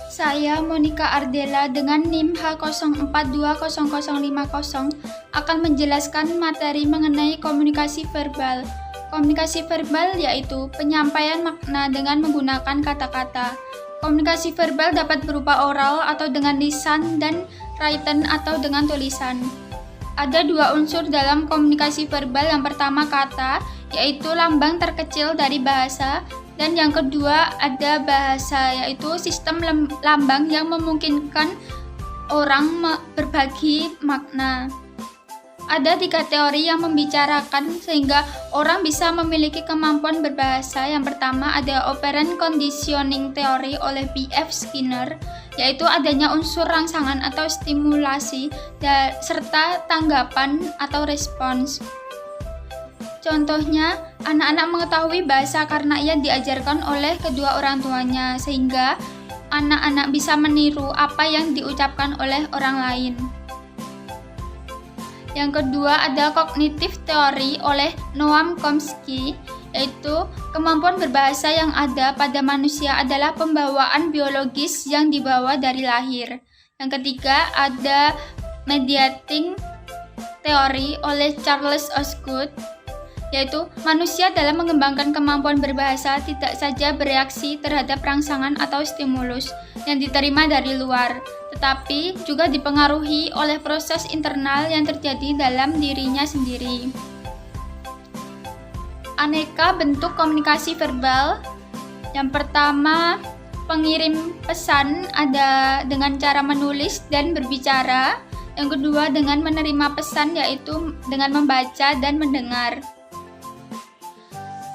Saya Monica Ardella dengan NIM H04200050 akan menjelaskan materi mengenai komunikasi verbal. Komunikasi verbal yaitu penyampaian makna dengan menggunakan kata-kata. Komunikasi verbal dapat berupa oral atau dengan lisan dan written atau dengan tulisan. Ada dua unsur dalam komunikasi verbal. Yang pertama kata, yaitu lambang terkecil dari bahasa, dan yang kedua ada bahasa, yaitu sistem lambang yang memungkinkan orang berbagi makna. Ada 3 teori yang membicarakan sehingga orang bisa memiliki kemampuan berbahasa. Yang pertama ada operant conditioning theory oleh B.F. Skinner, yaitu adanya unsur rangsangan atau stimulasi serta tanggapan atau respons. Contohnya, anak-anak mengetahui bahasa karena ia diajarkan oleh kedua orang tuanya, sehingga anak-anak bisa meniru apa yang diucapkan oleh orang lain. Yang kedua ada cognitive theory oleh Noam Chomsky, yaitu kemampuan berbahasa yang ada pada manusia adalah pembawaan biologis yang dibawa dari lahir. Yang ketiga ada mediating theory oleh Charles Osgood, yaitu manusia dalam mengembangkan kemampuan berbahasa tidak saja bereaksi terhadap rangsangan atau stimulus yang diterima dari luar, tetapi juga dipengaruhi oleh proses internal yang terjadi dalam dirinya sendiri. Aneka bentuk komunikasi verbal. Yang pertama, pengirim pesan ada dengan cara menulis dan berbicara. Yang kedua dengan menerima pesan, yaitu dengan membaca dan mendengar.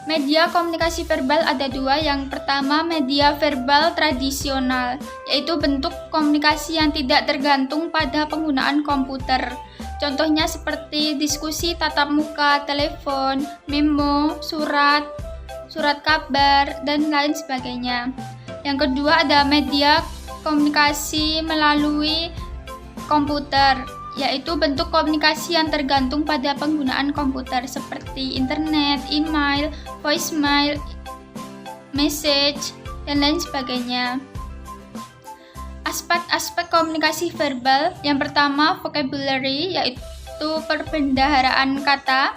Media komunikasi verbal ada 2. Yang pertama, media verbal tradisional, yaitu bentuk komunikasi yang tidak tergantung pada penggunaan komputer. Contohnya seperti diskusi tatap muka, telepon, memo, surat kabar, dan lain sebagainya. Yang kedua ada media komunikasi melalui komputer, yaitu bentuk komunikasi yang tergantung pada penggunaan komputer seperti internet, email, voicemail, message, dan lain sebagainya. Aspek-aspek komunikasi verbal. Yang pertama, vocabulary, yaitu perbendaharaan kata.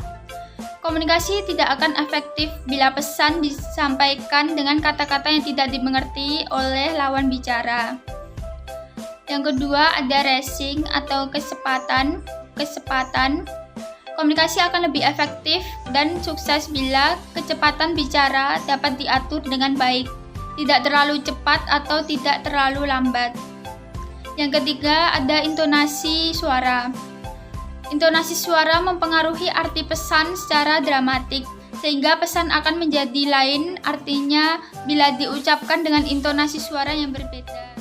Komunikasi tidak akan efektif bila pesan disampaikan dengan kata-kata yang tidak dimengerti oleh lawan bicara. Yang kedua ada racing atau kesempatan. Komunikasi akan lebih efektif dan sukses bila kecepatan bicara dapat diatur dengan baik, tidak terlalu cepat atau tidak terlalu lambat. Yang ketiga ada intonasi suara. Intonasi suara mempengaruhi arti pesan secara dramatik, sehingga pesan akan menjadi lain artinya bila diucapkan dengan intonasi suara yang berbeda.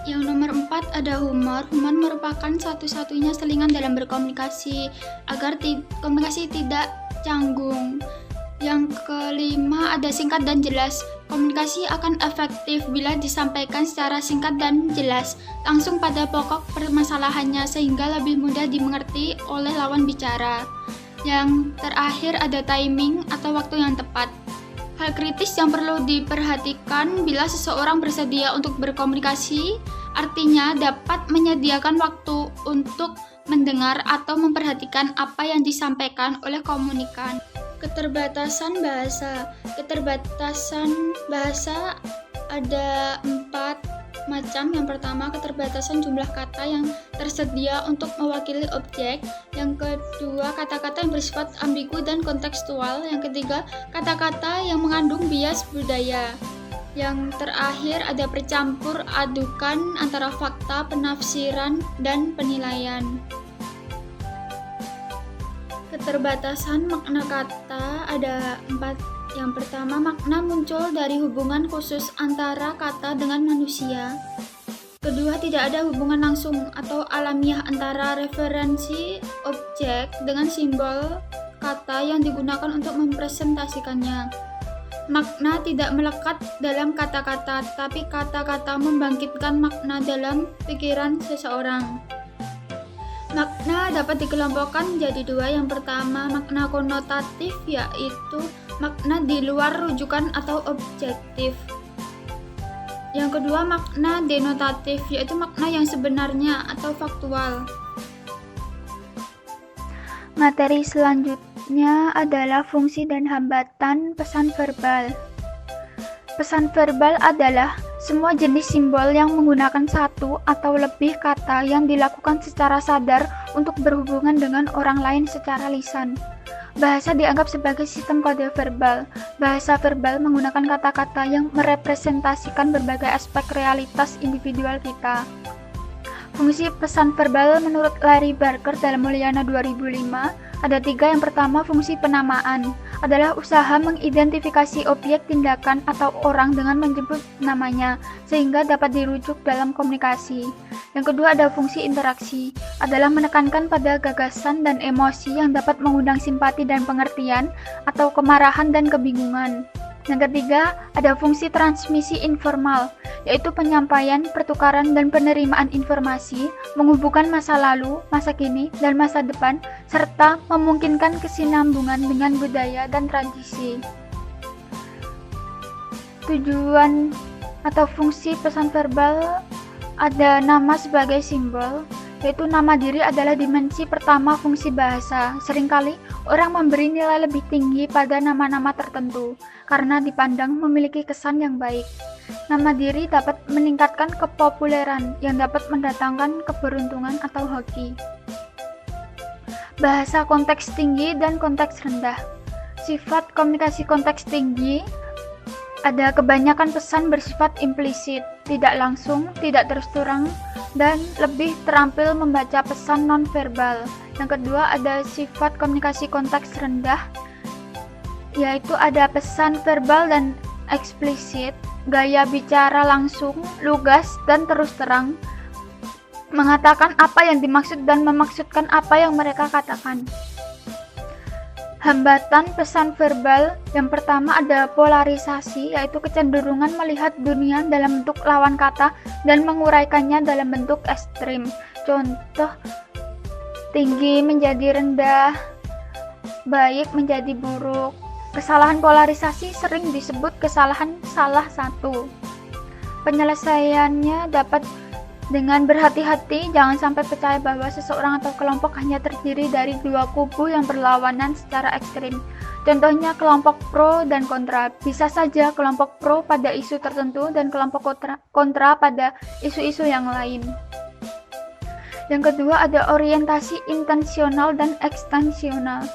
Yang nomor 4 ada humor. Humor merupakan satu-satunya selingan dalam berkomunikasi agar komunikasi tidak canggung. Yang kelima ada singkat dan jelas. Komunikasi akan efektif bila disampaikan secara singkat dan jelas, langsung pada pokok permasalahannya sehingga lebih mudah dimengerti oleh lawan bicara. Yang terakhir ada timing atau waktu yang tepat. Hal kritis yang perlu diperhatikan bila seseorang bersedia untuk berkomunikasi, artinya dapat menyediakan waktu untuk mendengar atau memperhatikan apa yang disampaikan oleh komunikan. Keterbatasan bahasa. Keterbatasan bahasa ada 4 macam. Yang pertama, keterbatasan jumlah kata yang tersedia untuk mewakili objek. Yang kedua, kata-kata yang bersifat ambigu dan kontekstual. Yang ketiga, kata-kata yang mengandung bias budaya. Yang terakhir ada percampur adukan antara fakta, penafsiran, dan penilaian. Keterbatasan makna kata ada 4. Yang pertama, makna muncul dari hubungan khusus antara kata dengan manusia. Kedua, tidak ada hubungan langsung atau alamiah antara referensi objek dengan simbol kata yang digunakan untuk mempresentasikannya. Makna tidak melekat dalam kata-kata, tapi kata-kata membangkitkan makna dalam pikiran seseorang. Makna dapat dikelompokkan menjadi 2. Yang pertama, makna konotatif, yaitu makna di luar rujukan atau objektif. Yang kedua, makna denotatif, yaitu makna yang sebenarnya atau faktual. Materi selanjutnya adalah fungsi dan hambatan pesan verbal. Pesan verbal adalah semua jenis simbol yang menggunakan satu atau lebih kata yang dilakukan secara sadar untuk berhubungan dengan orang lain secara lisan. Bahasa dianggap sebagai sistem kode verbal. Bahasa verbal menggunakan kata-kata yang merepresentasikan berbagai aspek realitas individual kita. Fungsi pesan verbal menurut Larry Barker dalam Mulyana 2005 ada 3. Yang pertama, fungsi penamaan adalah usaha mengidentifikasi objek, tindakan, atau orang dengan menyebut namanya sehingga dapat dirujuk dalam komunikasi. Yang kedua, ada fungsi interaksi adalah menekankan pada gagasan dan emosi yang dapat mengundang simpati dan pengertian atau kemarahan dan kebingungan. Yang ketiga, ada fungsi transmisi informal, yaitu penyampaian, pertukaran, dan penerimaan informasi, menghubungkan masa lalu, masa kini, dan masa depan, serta memungkinkan kesinambungan dengan budaya dan tradisi. Tujuan atau fungsi pesan verbal ada nama sebagai simbol, yaitu nama diri adalah dimensi pertama fungsi bahasa. Seringkali orang memberi nilai lebih tinggi pada nama-nama tertentu karena dipandang memiliki kesan yang baik. Nama diri dapat meningkatkan kepopuleran yang dapat mendatangkan keberuntungan atau hoki. Bahasa konteks tinggi dan konteks rendah. Sifat komunikasi konteks tinggi ada kebanyakan pesan bersifat implisit, tidak langsung, tidak terus terang, dan lebih terampil membaca pesan nonverbal. Yang kedua, ada sifat komunikasi konteks rendah, yaitu ada pesan verbal dan eksplisit, gaya bicara langsung, lugas, dan terus terang, mengatakan apa yang dimaksud dan memaksudkan apa yang mereka katakan. Hambatan pesan verbal yang pertama ada polarisasi, yaitu kecenderungan melihat dunia dalam bentuk lawan kata dan menguraikannya dalam bentuk ekstrim. Contoh, tinggi menjadi rendah, baik menjadi buruk. Kesalahan polarisasi sering disebut kesalahan salah satu. Penyelesaiannya dapat dengan berhati-hati, jangan sampai percaya bahwa seseorang atau kelompok hanya terdiri dari dua kubu yang berlawanan secara ekstrim. Contohnya kelompok pro dan kontra. Bisa saja kelompok pro pada isu tertentu dan kelompok kontra pada isu-isu yang lain. Yang kedua ada orientasi intensional dan ekstensional.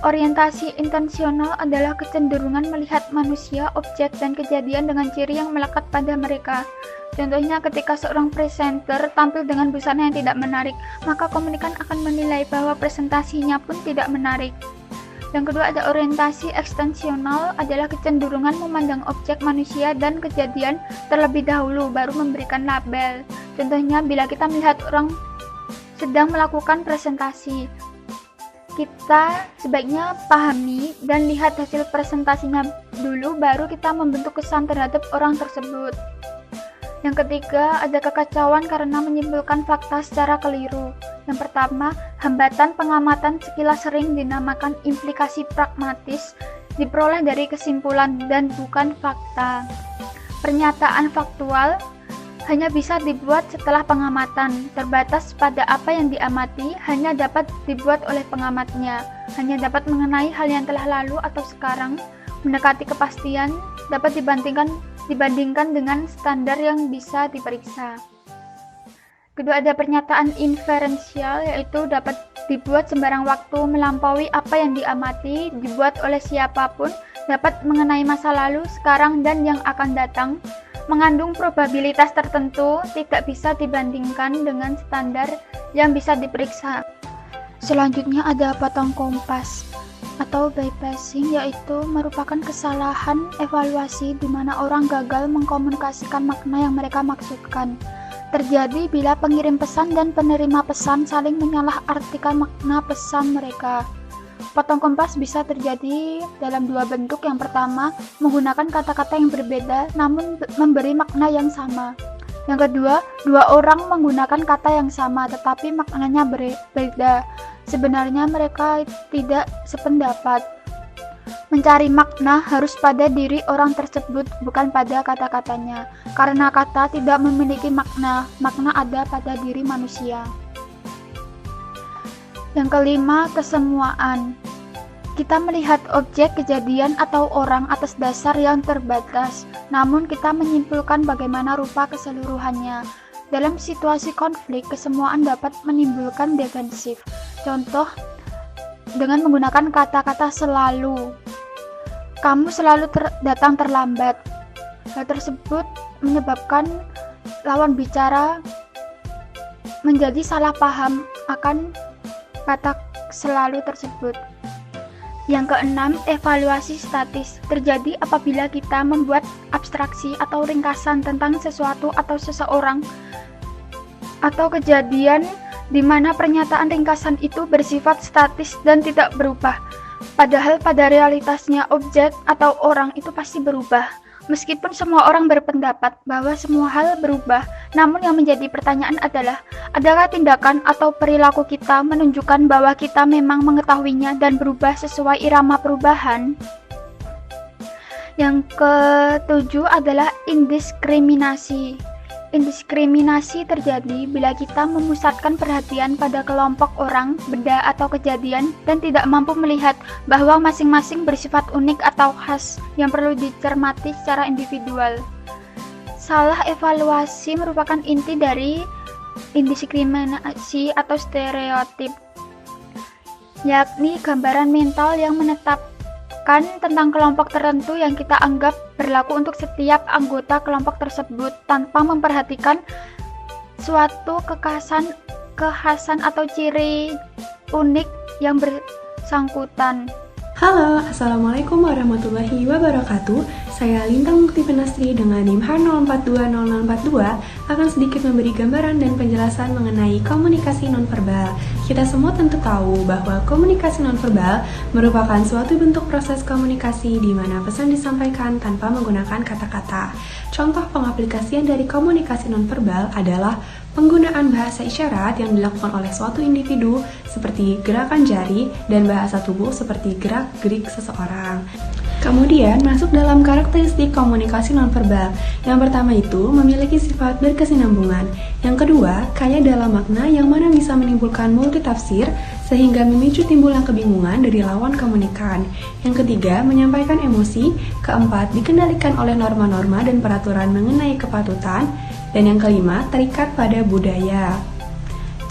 Orientasi intensional adalah kecenderungan melihat manusia, objek, dan kejadian dengan ciri yang melekat pada mereka. Contohnya ketika seorang presenter tampil dengan busana yang tidak menarik, maka komunikan akan menilai bahwa presentasinya pun tidak menarik. Yang kedua ada orientasi ekstensional adalah kecenderungan memandang objek, manusia, dan kejadian terlebih dahulu baru memberikan label. Contohnya bila kita melihat orang sedang melakukan presentasi, kita sebaiknya pahami dan lihat hasil presentasinya dulu baru kita membentuk kesan terhadap orang tersebut. Yang ketiga, ada kekacauan karena menyimpulkan fakta secara keliru. Yang pertama, hambatan pengamatan sekilas sering dinamakan implikasi pragmatis, diperoleh dari kesimpulan dan bukan fakta. Pernyataan faktual hanya bisa dibuat setelah pengamatan, terbatas pada apa yang diamati, hanya dapat dibuat oleh pengamatnya, hanya dapat mengenai hal yang telah lalu atau sekarang, mendekati kepastian, dapat dibandingkan dengan standar yang bisa diperiksa. Kedua ada pernyataan inferensial, yaitu dapat dibuat sembarang waktu, melampaui apa yang diamati, dibuat oleh siapapun, dapat mengenai masa lalu, sekarang, dan yang akan datang, mengandung probabilitas tertentu, tidak bisa dibandingkan dengan standar yang bisa diperiksa. Selanjutnya ada potong kompas atau bypassing, yaitu merupakan kesalahan evaluasi di mana orang gagal mengkomunikasikan makna yang mereka maksudkan. Terjadi bila pengirim pesan dan penerima pesan saling menyalahartikan makna pesan mereka. Potong kompas bisa terjadi dalam dua bentuk. Yang pertama, menggunakan kata-kata yang berbeda namun memberi makna yang sama. Yang kedua, dua orang menggunakan kata yang sama tetapi maknanya berbeda. Sebenarnya mereka tidak sependapat. Mencari makna harus pada diri orang tersebut, bukan pada kata-katanya. Karena kata tidak memiliki makna, makna ada pada diri manusia. Yang kelima, kesemuaan. Kita melihat objek, kejadian, atau orang atas dasar yang terbatas, namun kita menyimpulkan bagaimana rupa keseluruhannya. Dalam situasi konflik, kesemuaan dapat menimbulkan defensif. Contoh, dengan menggunakan kata-kata selalu. Kamu selalu datang terlambat. Hal tersebut menyebabkan lawan bicara menjadi salah paham akan kata selalu tersebut. Yang keenam, evaluasi statis terjadi apabila kita membuat abstraksi atau ringkasan tentang sesuatu atau seseorang atau kejadian di mana pernyataan ringkasan itu bersifat statis dan tidak berubah. Padahal pada realitasnya objek atau orang itu pasti berubah. Meskipun semua orang berpendapat bahwa semua hal berubah, namun yang menjadi pertanyaan adalah, adakah tindakan atau perilaku kita menunjukkan bahwa kita memang mengetahuinya dan berubah sesuai irama perubahan? Yang ketujuh adalah indiskriminasi. Indiskriminasi terjadi bila kita memusatkan perhatian pada kelompok orang, benda, atau kejadian dan tidak mampu melihat bahwa masing-masing bersifat unik atau khas yang perlu dicermati secara individual. Salah evaluasi merupakan inti dari indiskriminasi atau stereotip, yakni gambaran mental yang menetapkan tentang kelompok tertentu yang kita anggap berlaku untuk setiap anggota kelompok tersebut tanpa memperhatikan suatu kekhasan atau ciri unik yang bersangkutan. Halo, Assalamualaikum warahmatullahi wabarakatuh. Saya Lintang Mukti Penastri dengan NIM H04200042 akan sedikit memberi gambaran dan penjelasan mengenai komunikasi nonverbal. Kita semua tentu tahu bahwa komunikasi nonverbal merupakan suatu bentuk proses komunikasi di mana pesan disampaikan tanpa menggunakan kata-kata. Contoh pengaplikasian dari komunikasi nonverbal adalah penggunaan bahasa isyarat yang dilakukan oleh suatu individu seperti gerakan jari dan bahasa tubuh seperti gerak-gerik seseorang. Kemudian masuk dalam karakteristik komunikasi nonverbal. Yang pertama itu memiliki sifat berkesinambungan. Yang kedua, kaya dalam makna yang mana bisa menimbulkan multitafsir sehingga memicu timbulnya kebingungan dari lawan komunikan. Yang ketiga, menyampaikan emosi. Keempat, dikendalikan oleh norma-norma dan peraturan mengenai kepatutan. Dan yang kelima, terikat pada budaya.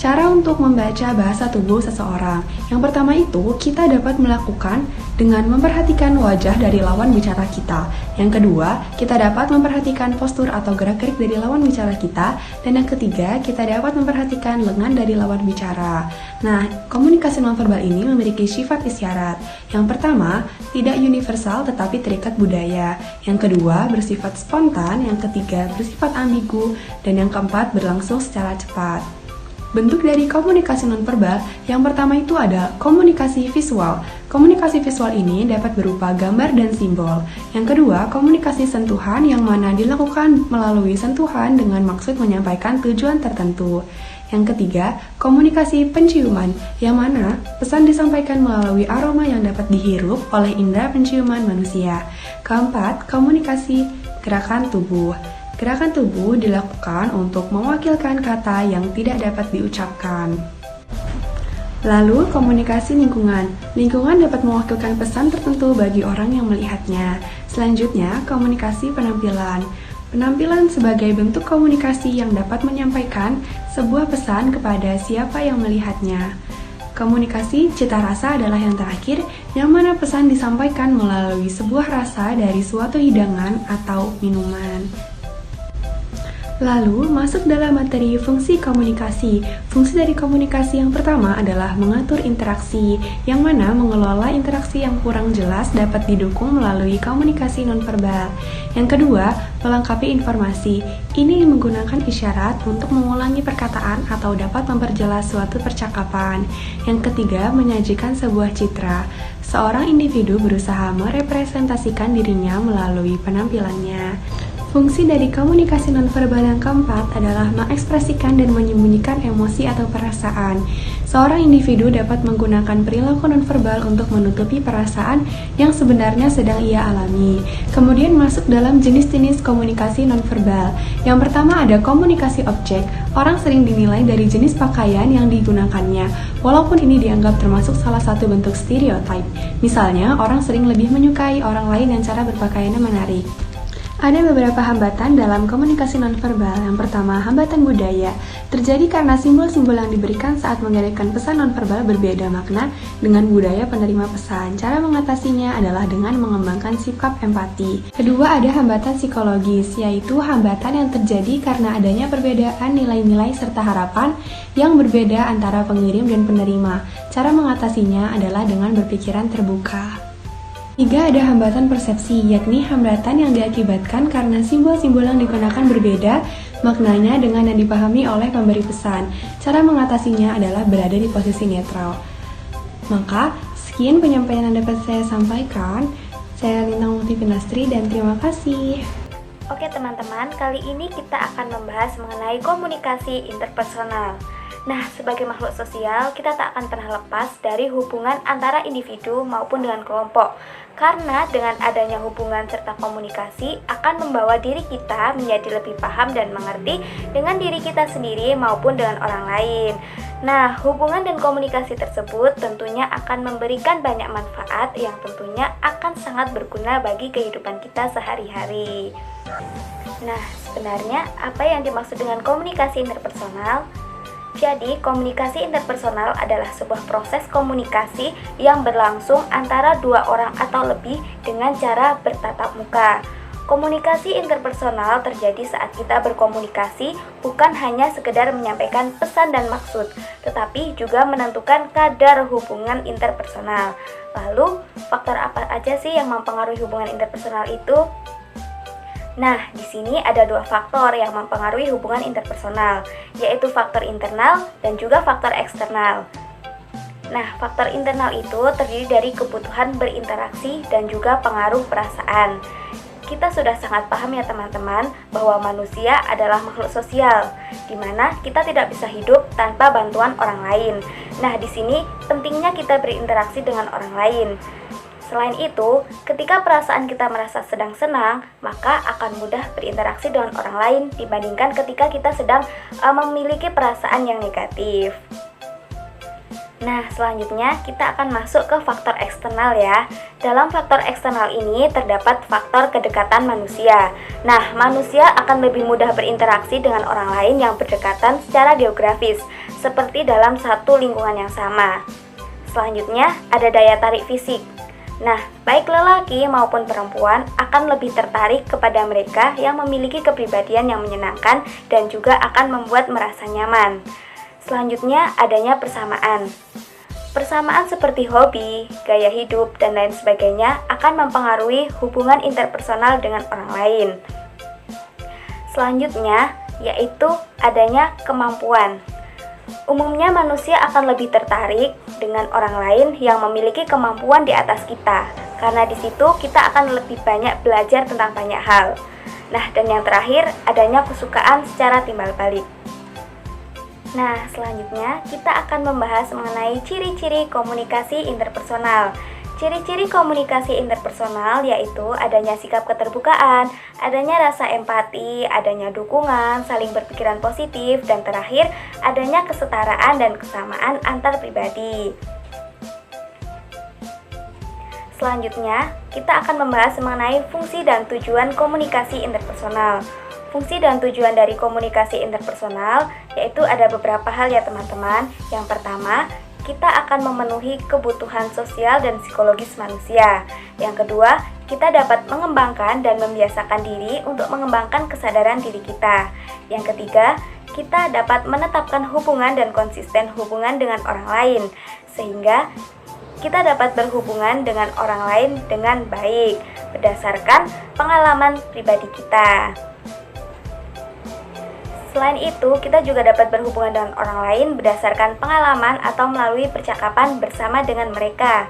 Cara untuk membaca bahasa tubuh seseorang. Yang pertama itu, kita dapat melakukan dengan memperhatikan wajah dari lawan bicara kita. Yang kedua, kita dapat memperhatikan postur atau gerak-gerik dari lawan bicara kita. Dan yang ketiga, kita dapat memperhatikan lengan dari lawan bicara. Nah, komunikasi nonverbal ini memiliki sifat isyarat. Yang pertama, tidak universal tetapi terikat budaya. Yang kedua, bersifat spontan. Yang ketiga, bersifat ambigu. Dan yang keempat, berlangsung secara cepat. Bentuk dari komunikasi nonverbal yang pertama itu ada komunikasi visual. Komunikasi visual ini dapat berupa gambar dan simbol. Yang kedua, komunikasi sentuhan yang mana dilakukan melalui sentuhan dengan maksud menyampaikan tujuan tertentu. Yang ketiga, komunikasi penciuman, yang mana pesan disampaikan melalui aroma yang dapat dihirup oleh indera penciuman manusia. Keempat, komunikasi gerakan tubuh. Gerakan tubuh dilakukan untuk mewakilkan kata yang tidak dapat diucapkan. Lalu, komunikasi lingkungan. Lingkungan dapat mewakilkan pesan tertentu bagi orang yang melihatnya. Selanjutnya, komunikasi penampilan. Penampilan sebagai bentuk komunikasi yang dapat menyampaikan sebuah pesan kepada siapa yang melihatnya. Komunikasi cita rasa adalah yang terakhir, yang mana pesan disampaikan melalui sebuah rasa dari suatu hidangan atau minuman. Lalu, masuk dalam materi fungsi komunikasi. Fungsi dari komunikasi yang pertama adalah mengatur interaksi, yang mana mengelola interaksi yang kurang jelas dapat didukung melalui komunikasi nonverbal. Yang kedua, melengkapi informasi. Ini menggunakan isyarat untuk mengulangi perkataan atau dapat memperjelas suatu percakapan. Yang ketiga, menyajikan sebuah citra. Seorang individu berusaha merepresentasikan dirinya melalui penampilannya. Fungsi dari komunikasi nonverbal yang keempat adalah mengekspresikan dan menyembunyikan emosi atau perasaan. Seorang individu dapat menggunakan perilaku nonverbal untuk menutupi perasaan yang sebenarnya sedang ia alami. Kemudian masuk dalam jenis-jenis komunikasi nonverbal. Yang pertama ada komunikasi objek. Orang sering dinilai dari jenis pakaian yang digunakannya, walaupun ini dianggap termasuk salah satu bentuk stereotip. Misalnya, orang sering lebih menyukai orang lain yang cara berpakaiannya menarik. Ada beberapa hambatan dalam komunikasi nonverbal. Yang pertama, hambatan budaya. Terjadi karena simbol-simbol yang diberikan saat mengirimkan pesan nonverbal berbeda makna dengan budaya penerima pesan. Cara mengatasinya adalah dengan mengembangkan sikap empati. Kedua, ada hambatan psikologis, yaitu hambatan yang terjadi karena adanya perbedaan nilai-nilai serta harapan yang berbeda antara pengirim dan penerima. Cara mengatasinya adalah dengan berpikiran terbuka. 3. Ada hambatan persepsi, yakni hambatan yang diakibatkan karena simbol-simbol yang digunakan berbeda maknanya dengan yang dipahami oleh pemberi pesan. Cara mengatasinya adalah berada di posisi netral. Maka, sekian penyampaian yang dapat saya sampaikan. Saya Lintang Mukti Pinastri dan terima kasih. Oke teman-teman, kali ini kita akan membahas mengenai komunikasi interpersonal. Nah, sebagai makhluk sosial, kita tak akan pernah lepas dari hubungan antara individu maupun dengan kelompok. Karena dengan adanya hubungan serta komunikasi akan membawa diri kita menjadi lebih paham dan mengerti dengan diri kita sendiri maupun dengan orang lain. Nah, hubungan dan komunikasi tersebut tentunya akan memberikan banyak manfaat yang tentunya akan sangat berguna bagi kehidupan kita sehari-hari. Nah, sebenarnya apa yang dimaksud dengan komunikasi interpersonal? Jadi, komunikasi interpersonal adalah sebuah proses komunikasi yang berlangsung antara dua orang atau lebih dengan cara bertatap muka. Komunikasi interpersonal terjadi saat kita berkomunikasi bukan hanya sekedar menyampaikan pesan dan maksud, tetapi juga menentukan kadar hubungan interpersonal. Lalu, faktor apa aja sih yang mempengaruhi hubungan interpersonal itu? Nah, di sini ada dua faktor yang mempengaruhi hubungan interpersonal, yaitu faktor internal dan juga faktor eksternal. Nah, faktor internal itu terdiri dari kebutuhan berinteraksi dan juga pengaruh perasaan. Kita sudah sangat paham ya teman-teman bahwa manusia adalah makhluk sosial, di mana kita tidak bisa hidup tanpa bantuan orang lain. Nah, di sini pentingnya kita berinteraksi dengan orang lain. Selain itu, ketika perasaan kita merasa sedang senang, maka akan mudah berinteraksi dengan orang lain dibandingkan ketika kita sedang memiliki perasaan yang negatif. Nah, selanjutnya kita akan masuk ke faktor eksternal ya. Dalam faktor eksternal ini terdapat faktor kedekatan manusia. Nah, manusia akan lebih mudah berinteraksi dengan orang lain yang berdekatan secara geografis, seperti dalam satu lingkungan yang sama. Selanjutnya, ada daya tarik fisik. Nah, baik lelaki maupun perempuan akan lebih tertarik kepada mereka yang memiliki kepribadian yang menyenangkan dan juga akan membuat merasa nyaman. Selanjutnya, adanya persamaan. Persamaan seperti hobi, gaya hidup, dan lain sebagainya akan mempengaruhi hubungan interpersonal dengan orang lain. Selanjutnya, yaitu adanya kemampuan. Umumnya manusia akan lebih tertarik dengan orang lain yang memiliki kemampuan di atas kita, karena di situ kita akan lebih banyak belajar tentang banyak hal. Nah, dan yang terakhir adanya kesukaan secara timbal balik. Nah, selanjutnya kita akan membahas mengenai ciri-ciri komunikasi interpersonal. Ciri-ciri komunikasi interpersonal yaitu adanya sikap keterbukaan, adanya rasa empati, adanya dukungan, saling berpikiran positif, dan terakhir adanya kesetaraan dan kesamaan antar pribadi. Selanjutnya, kita akan membahas mengenai fungsi dan tujuan komunikasi interpersonal. Fungsi dan tujuan dari komunikasi interpersonal yaitu ada beberapa hal ya teman-teman. Yang pertama, kita akan memenuhi kebutuhan sosial dan psikologis manusia. Yang kedua, kita dapat mengembangkan dan membiasakan diri untuk mengembangkan kesadaran diri kita. Yang ketiga, kita dapat menetapkan hubungan dan konsisten hubungan dengan orang lain, sehingga kita dapat berhubungan dengan orang lain dengan baik, berdasarkan pengalaman pribadi kita. Selain itu, kita juga dapat berhubungan dengan orang lain berdasarkan pengalaman atau melalui percakapan bersama dengan mereka.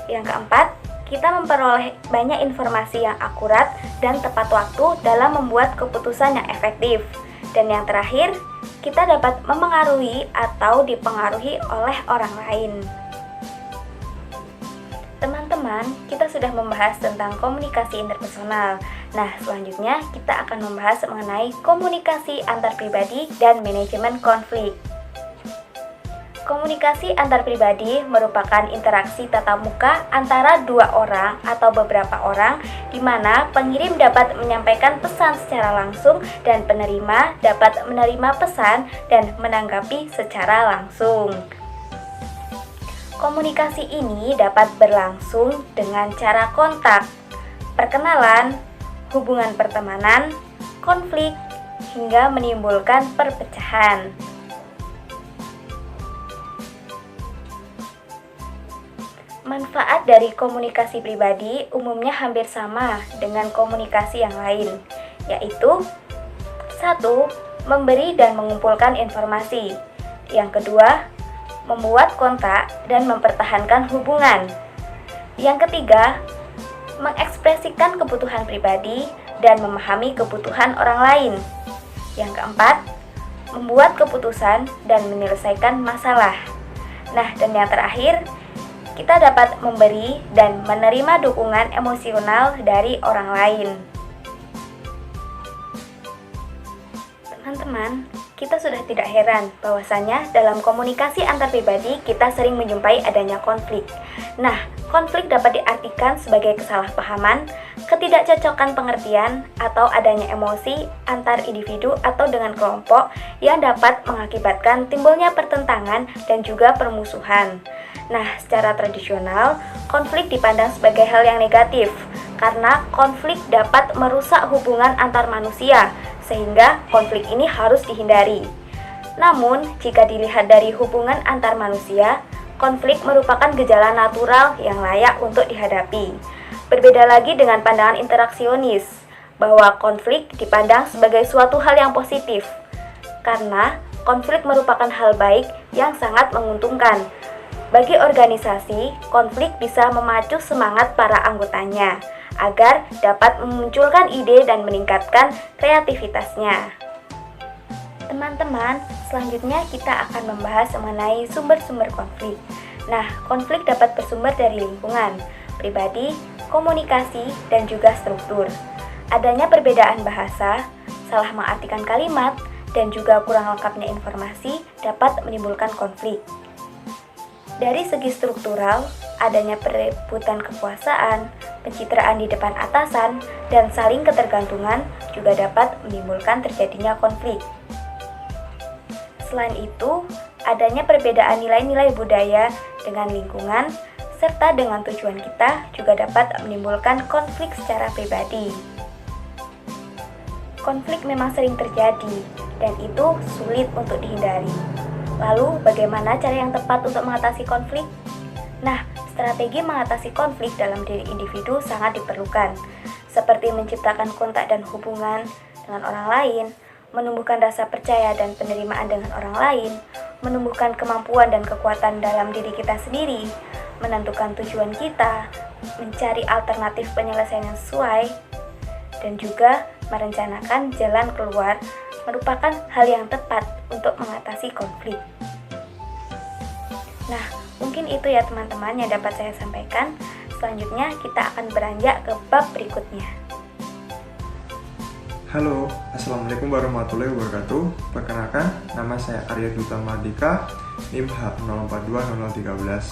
Yang keempat, kita memperoleh banyak informasi yang akurat dan tepat waktu dalam membuat keputusan yang efektif. Dan yang terakhir, kita dapat memengaruhi atau dipengaruhi oleh orang lain. Teman-teman, kita sudah membahas tentang komunikasi interpersonal. Nah, selanjutnya kita akan membahas mengenai komunikasi antar pribadi dan manajemen konflik. Komunikasi antar pribadi merupakan interaksi tatap muka antara dua orang atau beberapa orang di mana pengirim dapat menyampaikan pesan secara langsung dan penerima dapat menerima pesan dan menanggapi secara langsung. Komunikasi ini dapat berlangsung dengan cara kontak, perkenalan, hubungan pertemanan, konflik, hingga menimbulkan perpecahan. Manfaat dari komunikasi pribadi umumnya hampir sama dengan komunikasi yang lain, yaitu 1. Memberi dan mengumpulkan informasi. Yang kedua, membuat kontak dan mempertahankan hubungan. Yang ketiga, mengekspresikan kebutuhan pribadi dan memahami kebutuhan orang lain. Yang keempat, membuat keputusan dan menyelesaikan masalah. Nah, dan yang terakhir, kita dapat memberi dan menerima dukungan emosional dari orang lain. Teman-teman, kita sudah tidak heran bahwasanya dalam komunikasi antar pribadi kita sering menjumpai adanya konflik. Nah, konflik dapat diartikan sebagai kesalahpahaman, ketidakcocokan pengertian, atau adanya emosi antar individu atau dengan kelompok yang dapat mengakibatkan timbulnya pertentangan dan juga permusuhan. Nah, secara tradisional, konflik dipandang sebagai hal yang negatif karena konflik dapat merusak hubungan antar manusia, sehingga konflik ini harus dihindari. Namun, jika dilihat dari hubungan antar manusia, konflik merupakan gejala natural yang layak untuk dihadapi. Berbeda lagi dengan pandangan interaksionis, bahwa konflik dipandang sebagai suatu hal yang positif, karena konflik merupakan hal baik yang sangat menguntungkan. Bagi organisasi, konflik bisa memacu semangat para anggotanya agar dapat memunculkan ide dan meningkatkan kreativitasnya. Teman-teman, selanjutnya kita akan membahas mengenai sumber-sumber konflik. Nah, konflik dapat bersumber dari lingkungan, pribadi, komunikasi, dan juga struktur. Adanya perbedaan bahasa, salah mengartikan kalimat, dan juga kurang lengkapnya informasi dapat menimbulkan konflik. Dari segi struktural, adanya perebutan kekuasaan, pencitraan di depan atasan, dan saling ketergantungan juga dapat menimbulkan terjadinya konflik. Selain itu, adanya perbedaan nilai-nilai budaya dengan lingkungan, serta dengan tujuan kita juga dapat menimbulkan konflik secara pribadi. Konflik memang sering terjadi, dan itu sulit untuk dihindari. Lalu, bagaimana cara yang tepat untuk mengatasi konflik? Nah, strategi mengatasi konflik dalam diri individu sangat diperlukan, seperti menciptakan kontak dan hubungan dengan orang lain, menumbuhkan rasa percaya dan penerimaan dengan orang lain, menumbuhkan kemampuan dan kekuatan dalam diri kita sendiri, menentukan tujuan kita, mencari alternatif penyelesaian yang sesuai, dan juga merencanakan jalan keluar merupakan hal yang tepat untuk mengatasi konflik. Nah, mungkin itu ya teman-teman yang dapat saya sampaikan. Selanjutnya kita akan beranjak ke bab berikutnya. Halo, Assalamualaikum warahmatullahi wabarakatuh. Perkenalkan, nama saya Arya Duta Mardika, NIM H042013.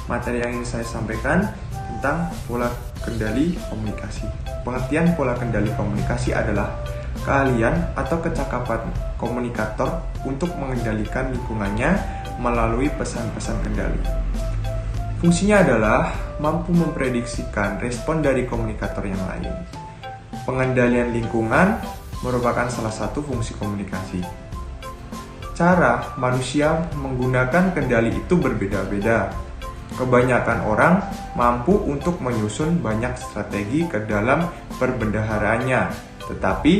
Materi yang ingin saya sampaikan tentang pola kendali komunikasi. Pengertian pola kendali komunikasi adalah keahlian atau kecakapan komunikator untuk mengendalikan lingkungannya melalui pesan-pesan kendali. Fungsinya adalah mampu memprediksikan respon dari komunikator yang lain. Pengendalian lingkungan merupakan salah satu fungsi komunikasi. Cara manusia menggunakan kendali itu berbeda-beda. Kebanyakan orang mampu untuk menyusun banyak strategi ke dalam perbendaharaannya, tetapi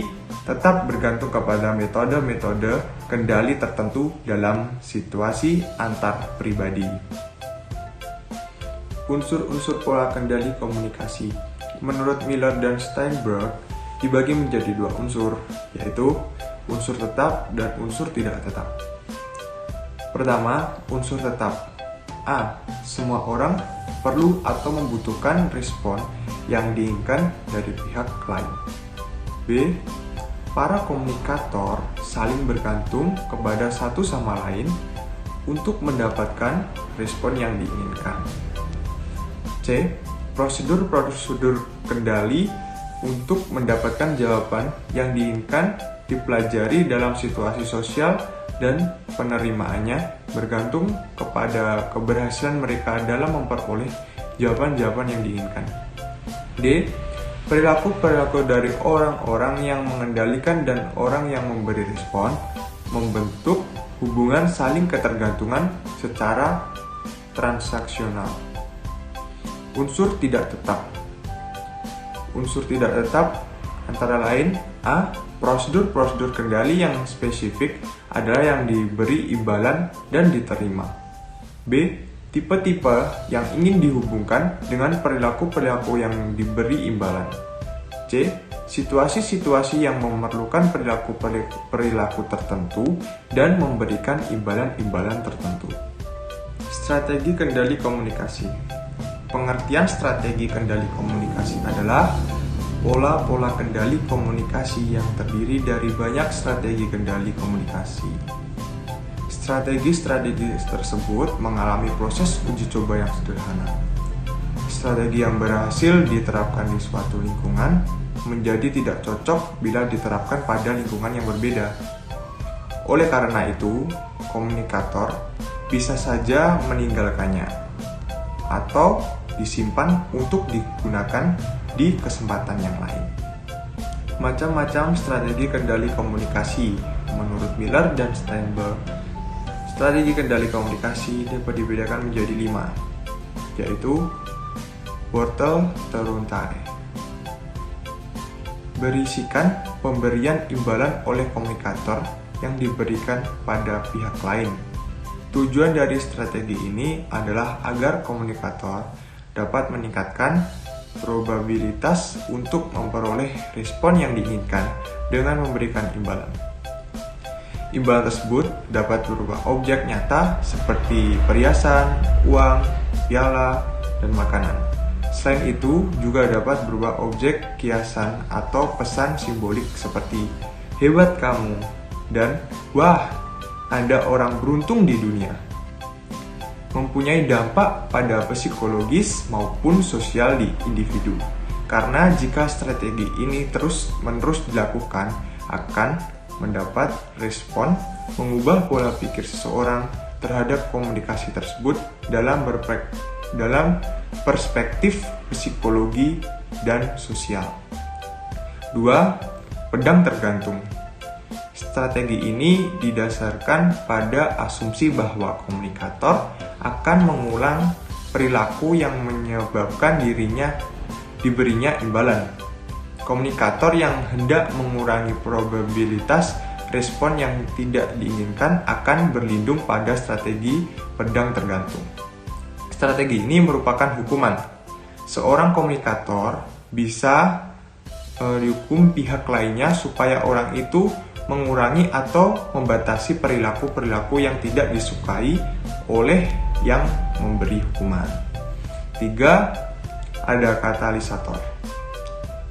tetap bergantung kepada metode-metode kendali tertentu dalam situasi antar pribadi. unsur-unsur pola kendali komunikasi menurut Miller dan Steinberg dibagi menjadi dua unsur, yaitu unsur tetap dan unsur tidak tetap. Pertama, unsur tetap. A. Semua orang perlu atau membutuhkan respon yang diinginkan dari pihak lain. B. Para komunikator saling bergantung kepada satu sama lain untuk mendapatkan respon yang diinginkan. C. Prosedur-prosedur kendali untuk mendapatkan jawaban yang diinginkan dipelajari dalam situasi sosial dan penerimaannya bergantung kepada keberhasilan mereka dalam memperoleh jawaban-jawaban yang diinginkan. D. Perilaku-perilaku dari orang-orang yang mengendalikan dan orang yang memberi respon membentuk hubungan saling ketergantungan secara transaksional. Unsur tidak tetap. Unsur tidak tetap antara lain: A. Prosedur-prosedur kendali yang spesifik adalah yang diberi imbalan dan diterima. B. Tipe-tipe yang ingin dihubungkan dengan perilaku-perilaku yang diberi imbalan. C. Situasi-situasi yang memerlukan perilaku tertentu dan memberikan imbalan-imbalan tertentu. Strategi kendali komunikasi. Pengertian strategi kendali komunikasi adalah pola-pola kendali komunikasi yang terdiri dari banyak strategi kendali komunikasi. Strategi-strategi tersebut mengalami proses uji coba yang sederhana. Strategi yang berhasil diterapkan di suatu lingkungan menjadi tidak cocok bila diterapkan pada lingkungan yang berbeda. Oleh karena itu, komunikator bisa saja meninggalkannya atau disimpan untuk digunakan di kesempatan yang lain. Macam-macam strategi kendali komunikasi menurut Miller dan Steinberg. Strategi kendali komunikasi dapat dibedakan menjadi 5, yaitu Wortel Teruntae. Berisikan pemberian imbalan oleh komunikator yang diberikan pada pihak lain. Tujuan dari strategi ini adalah agar komunikator dapat meningkatkan probabilitas untuk memperoleh respon yang diinginkan dengan memberikan imbalan. Imbalan tersebut dapat berupa objek nyata seperti perhiasan, uang, piala, dan makanan. Selain itu, juga dapat berupa objek kiasan atau pesan simbolik seperti "hebat kamu" dan "wah, Anda orang beruntung di dunia". Mempunyai dampak pada psikologis maupun sosial di individu. Karena jika strategi ini terus-menerus dilakukan, akan mendapat respon mengubah pola pikir seseorang terhadap komunikasi tersebut dalam perspektif psikologi dan sosial. 2. Pedang tergantung. Strategi ini didasarkan pada asumsi bahwa komunikator akan mengulang perilaku yang menyebabkan diberinya imbalan. Komunikator yang hendak mengurangi probabilitas respon yang tidak diinginkan akan berlindung pada strategi pedang tergantung. Strategi ini merupakan hukuman. Seorang komunikator bisa dihukum pihak lainnya supaya orang itu mengurangi atau membatasi perilaku-perilaku yang tidak disukai oleh yang memberi hukuman. 3. Ada katalisator.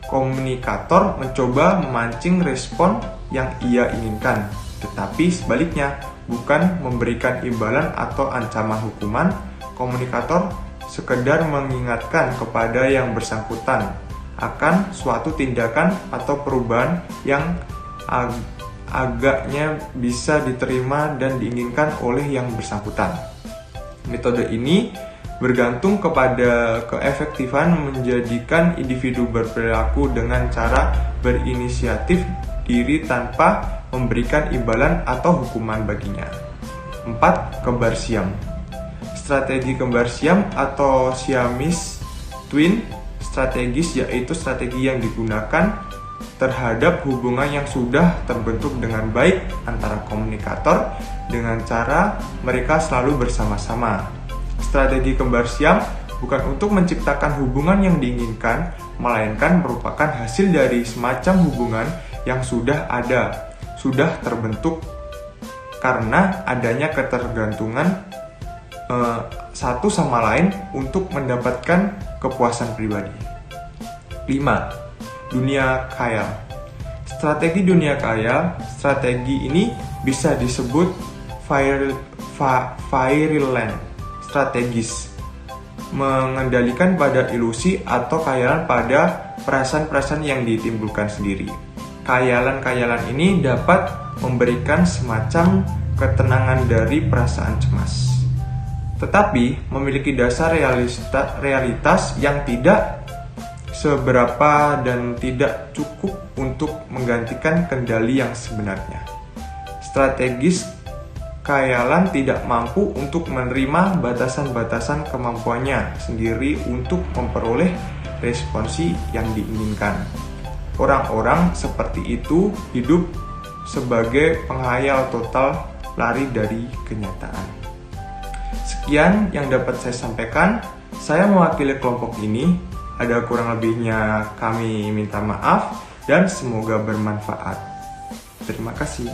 Komunikator mencoba memancing respon yang ia inginkan, tetapi sebaliknya, bukan memberikan imbalan atau ancaman hukuman. Komunikator sekedar mengingatkan kepada yang bersangkutan akan suatu tindakan atau perubahan yang agaknya bisa diterima dan diinginkan oleh yang bersangkutan. Metode ini bergantung kepada keefektifan menjadikan individu berperilaku dengan cara berinisiatif diri tanpa memberikan imbalan atau hukuman baginya. 4. Kembar siam. Strategi kembar siam atau Siamese twin strategis yaitu strategi yang digunakan terhadap hubungan yang sudah terbentuk dengan baik antara komunikator dengan cara mereka selalu bersama-sama. Strategi kembar siam bukan untuk menciptakan hubungan yang diinginkan, melainkan merupakan hasil dari semacam hubungan yang sudah ada, sudah terbentuk karena adanya ketergantungan satu sama lain untuk mendapatkan kepuasan pribadi. 5. Dunia khayal. Strategi dunia khayal, strategi ini bisa disebut Fairyland strategis, mengendalikan pada ilusi atau khayalan pada perasaan-perasaan yang ditimbulkan sendiri. Khayalan-khayalan ini dapat memberikan semacam ketenangan dari perasaan cemas, tetapi memiliki dasar realitas yang tidak seberapa dan tidak cukup untuk menggantikan kendali yang sebenarnya. Strategis khayalan tidak mampu untuk menerima batasan-batasan kemampuannya sendiri untuk memperoleh responsi yang diinginkan. Orang-orang seperti itu hidup sebagai penghayal total, lari dari kenyataan. Sekian yang dapat saya sampaikan. Saya mewakili kelompok ini. Ada kurang lebihnya kami minta maaf dan semoga bermanfaat. Terima kasih.